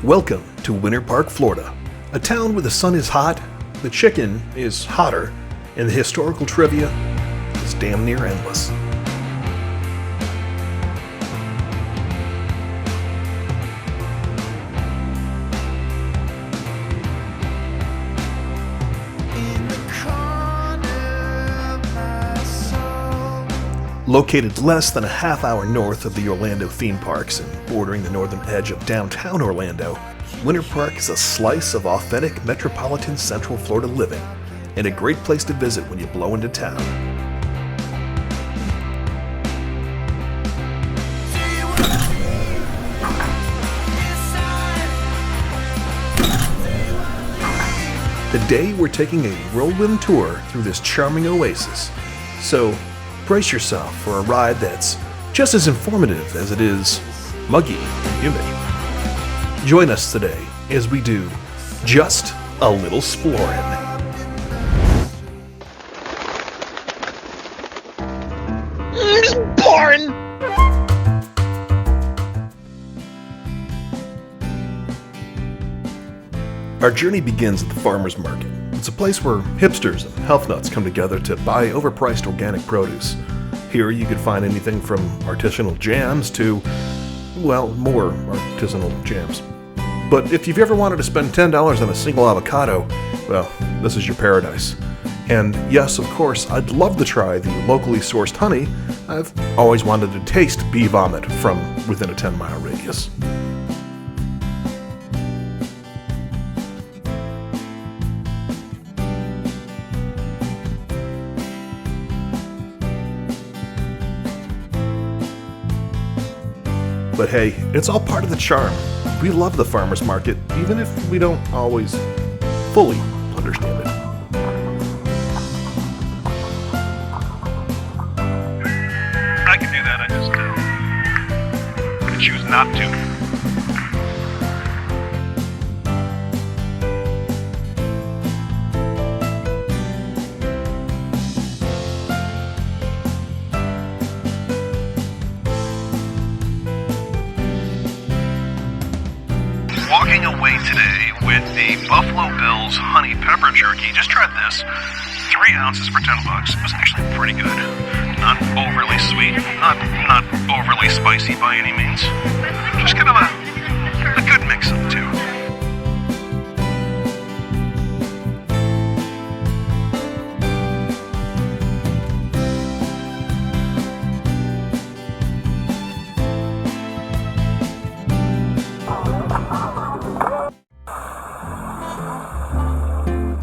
Welcome to Winter Park, Florida, a town where the sun is hot, the chicken is hotter, and the historical trivia is damn near endless. Located less than a half hour north of the Orlando theme parks and bordering the northern edge of downtown Orlando, Winter Park is a slice of authentic metropolitan Central Florida living and a great place to visit when you blow into town. Today we're taking a whirlwind tour through this charming oasis, so brace yourself for a ride that's just as informative as it is muggy and humid. Join us today as we do just a little Splorin. Splorin! Our journey begins at the farmer's market. It's a place where hipsters and health nuts come together to buy overpriced organic produce. Here you could find anything from artisanal jams to, well, more artisanal jams. But if you've ever wanted to spend $10 on a single avocado, well, this is your paradise. And yes, of course, I'd love to try the locally sourced honey. I've always wanted to taste bee vomit from within a 10-mile radius. But hey, it's all part of the charm. We love the farmer's market, even if we don't always fully understand it. I can do that, I just choose not to. Walking away today with the Buffalo Bills honey pepper jerky. Just tried this. 3 ounces for $10. It was actually pretty good. Not overly sweet, not overly spicy by any means. Just kind of a good mix of the two.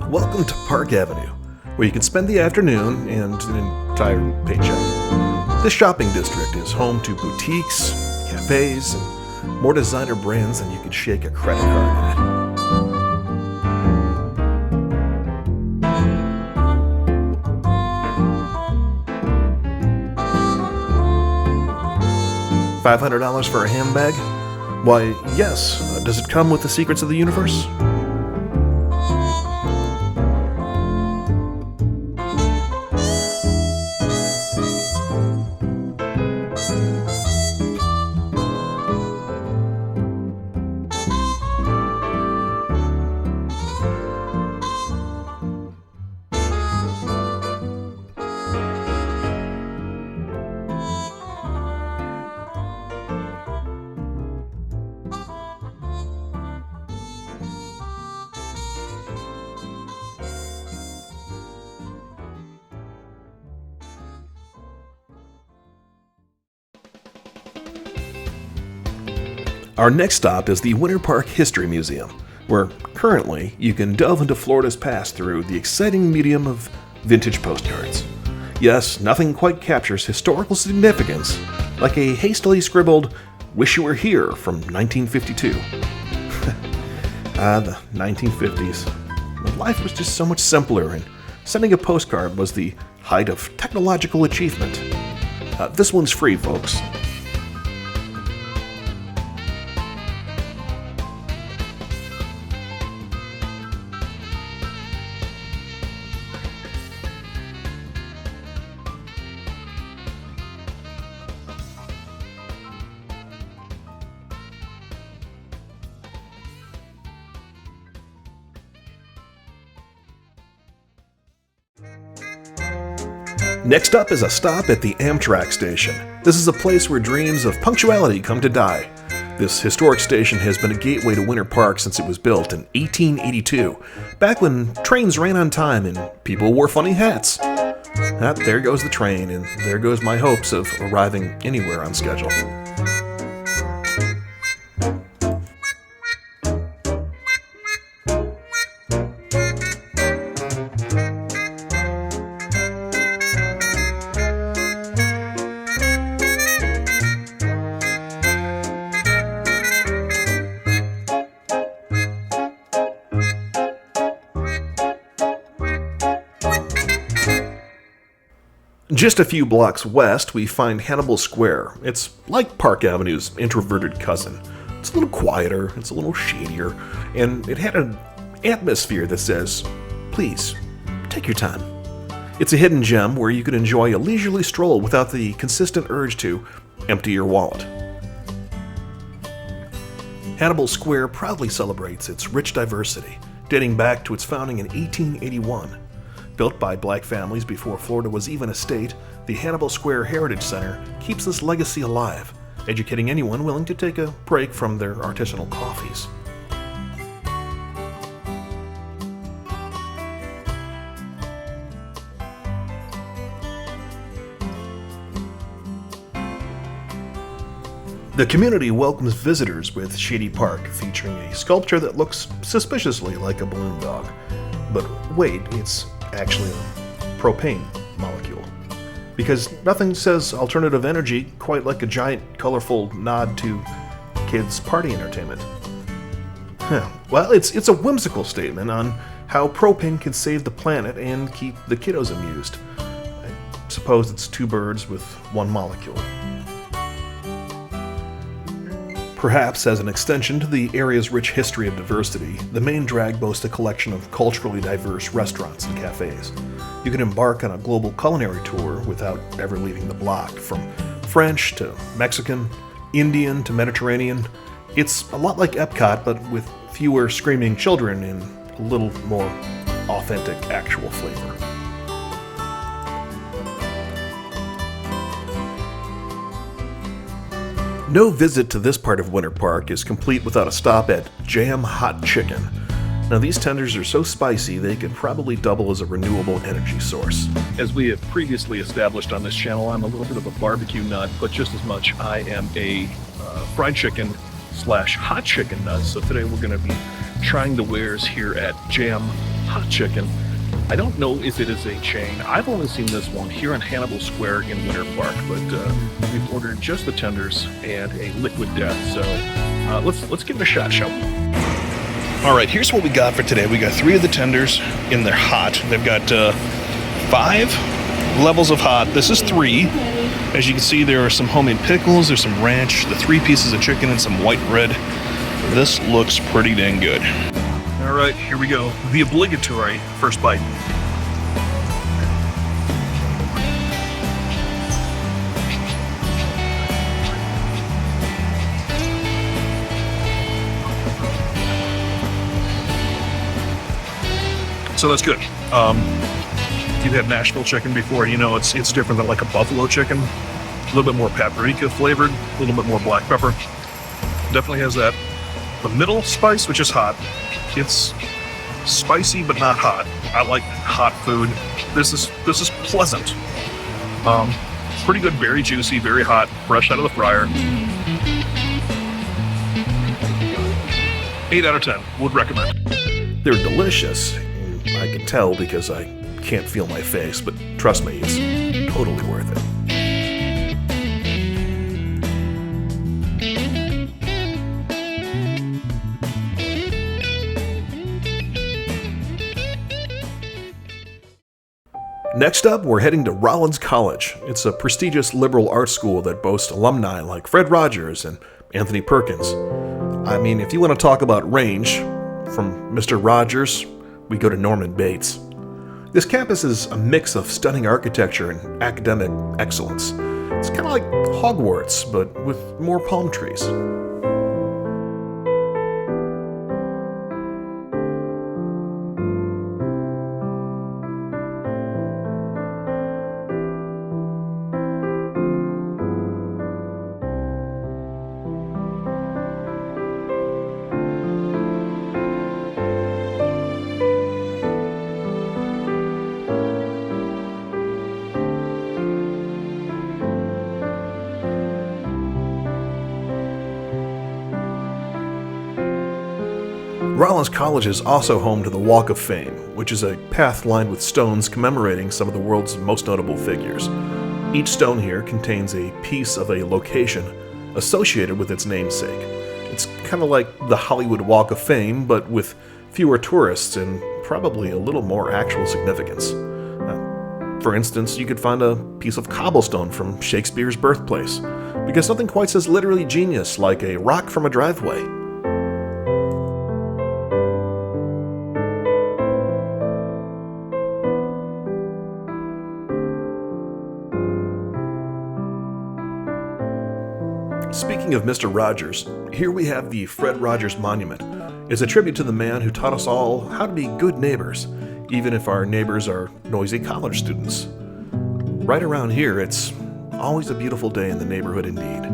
Welcome to Park Avenue, where you can spend the afternoon and an entire paycheck. This shopping district is home to boutiques, cafes, and more designer brands than you could shake a credit card at. $500 for a handbag? Why, yes. Does it come with the secrets of the universe? Our next stop is the Winter Park History Museum, where currently you can delve into Florida's past through the exciting medium of vintage postcards. Yes, nothing quite captures historical significance like a hastily scribbled "Wish You Were Here" from 1952. The 1950s. When life was just so much simpler, and sending a postcard was the height of technological achievement. This one's free, folks. Next up is a stop at the Amtrak Station. This is a place where dreams of punctuality come to die. This historic station has been a gateway to Winter Park since it was built in 1882, back when trains ran on time and people wore funny hats. There goes the train, and there goes my hopes of arriving anywhere on schedule. Just a few blocks west, we find Hannibal Square. It's like Park Avenue's introverted cousin. It's a little quieter, it's a little shadier, and it had an atmosphere that says, please, take your time. It's a hidden gem where you can enjoy a leisurely stroll without the consistent urge to empty your wallet. Hannibal Square proudly celebrates its rich diversity, dating back to its founding in 1881. Built by black families before Florida was even a state, the Hannibal Square Heritage Center keeps this legacy alive, educating anyone willing to take a break from their artisanal coffees. The community welcomes visitors with Shady Park, featuring a sculpture that looks suspiciously like a balloon dog. But wait, it's actually a propane molecule. Because nothing says alternative energy quite like a giant, colorful nod to kids' party entertainment. Well, it's a whimsical statement on how propane can save the planet and keep the kiddos amused. I suppose it's two birds with one molecule. Perhaps as an extension to the area's rich history of diversity, the main drag boasts a collection of culturally diverse restaurants and cafes. You can embark on a global culinary tour without ever leaving the block, from French to Mexican, Indian to Mediterranean. It's a lot like Epcot, but with fewer screaming children and a little more authentic actual flavor. No visit to this part of Winter Park is complete without a stop at Jam Hot Chicken. Now, these tenders are so spicy they could probably double as a renewable energy source. As we have previously established on this channel, I'm a little bit of a barbecue nut, but just as much I am a fried chicken / hot chicken nut. So today we're going to be trying the wares here at Jam Hot Chicken. I don't know if it is a chain. I've only seen this one here in Hannibal Square in Winter Park, but we've ordered just the tenders and a liquid death. So let's give it a shot, shall we? All right, here's what we got for today. We got 3 of the tenders in their hot. They've got 5 levels of hot. This is 3. As you can see, there are some homemade pickles, there's some ranch, the 3 pieces of chicken, and some white bread. This looks pretty dang good. All right, here we go. The obligatory first bite. So that's good. If you've had Nashville chicken before, you know it's different than like a buffalo chicken. A little bit more paprika flavored, a little bit more black pepper. Definitely has that. The middle spice, which is hot. It's spicy but not hot. I like hot food. This is pleasant. Pretty good, very juicy, very hot, fresh out of the fryer. 8 out of 10. Would recommend. They're delicious. I can tell because I can't feel my face, but trust me, it's totally worth it. Next up, we're heading to Rollins College. It's a prestigious liberal arts school that boasts alumni like Fred Rogers and Anthony Perkins. I mean, if you want to talk about range, from Mr. Rogers, we go to Norman Bates. This campus is a mix of stunning architecture and academic excellence. It's kind of like Hogwarts, but with more palm trees. Rollins College is also home to the Walk of Fame, which is a path lined with stones commemorating some of the world's most notable figures. Each stone here contains a piece of a location associated with its namesake. It's kind of like the Hollywood Walk of Fame, but with fewer tourists and probably a little more actual significance. For instance, you could find a piece of cobblestone from Shakespeare's birthplace, because nothing quite says literally genius like a rock from a driveway. Speaking of Mr. Rogers, here we have the Fred Rogers Monument. It's a tribute to the man who taught us all how to be good neighbors, even if our neighbors are noisy college students. Right around here, it's always a beautiful day in the neighborhood indeed.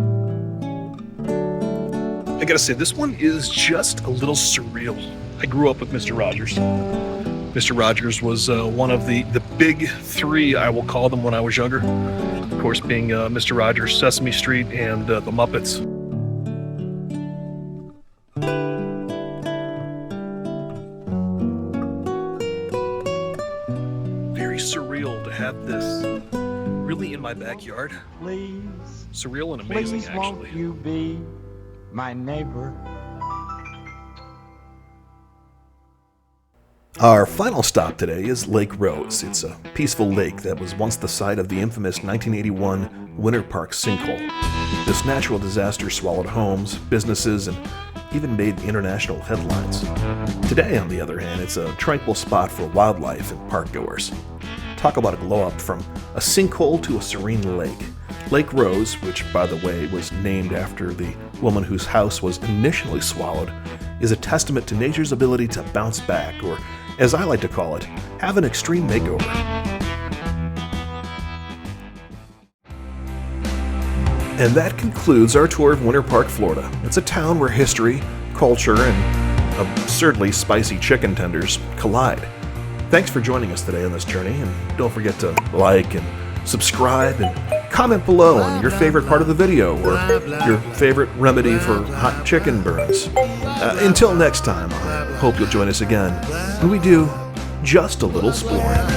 I gotta say, this one is just a little surreal. I grew up with Mr. Rogers. Mr. Rogers was one of the big three, I will call them, when I was younger. Of course, being Mr. Rogers, Sesame Street, and the Muppets. Very surreal to have this really in my backyard. Please, Surreal and amazing, please actually. won't you be my neighbor? Our final stop today is Lake Rose. It's a peaceful lake that was once the site of the infamous 1981 Winter Park sinkhole. This natural disaster swallowed homes, businesses, and even made international headlines. Today, on the other hand, it's a tranquil spot for wildlife and parkgoers. Talk about a glow up from a sinkhole to a serene lake. Lake Rose, which, by the way, was named after the woman whose house was initially swallowed, is a testament to nature's ability to bounce back, or, as I like to call it, have an extreme makeover. And that concludes our tour of Winter Park, Florida. It's a town where history, culture, and absurdly spicy chicken tenders collide. Thanks for joining us today on this journey, and don't forget to like and subscribe and comment below on your favorite part of the video or your favorite remedy for hot chicken burns. Until next time, I hope you'll join us again when we do just a little Splorin.